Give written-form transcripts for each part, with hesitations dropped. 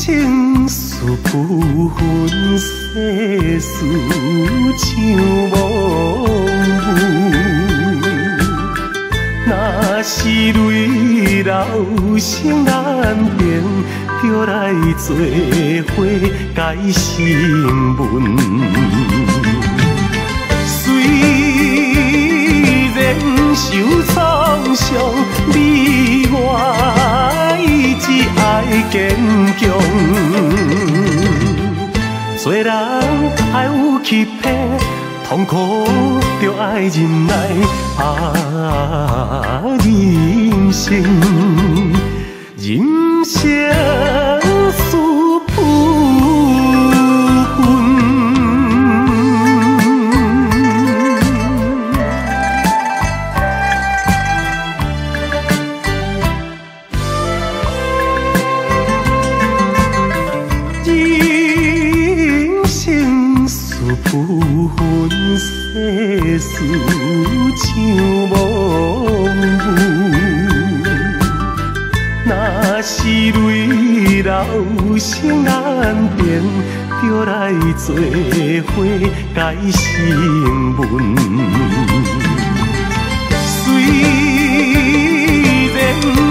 生似浮云，世事像梦雾。若是泪流成难辨，就来做伙改成文。虽然受创伤，你我意志爱坚强。做人爱有气魄，痛苦就爱忍耐。人生，人生似浮云。人生似浮云，世事像梦雾。若是泪流成难辨，就来做伙改成文。虽然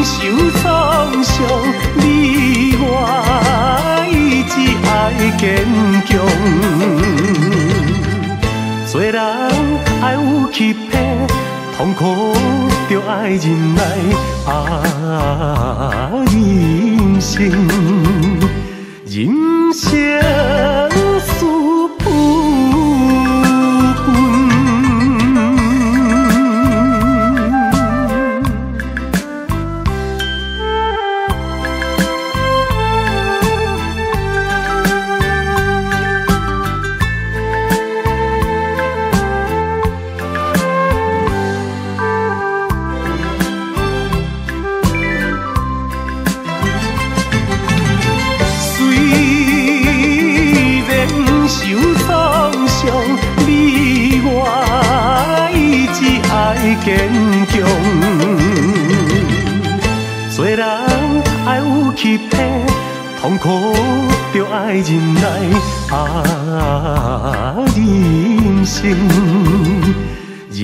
受创伤，你我意志爱坚强。做人爱有气魄，痛苦就爱忍耐。人生，人生似浮云。你我意志爱坚强，做人爱有气魄，痛苦就爱忍耐。人生，人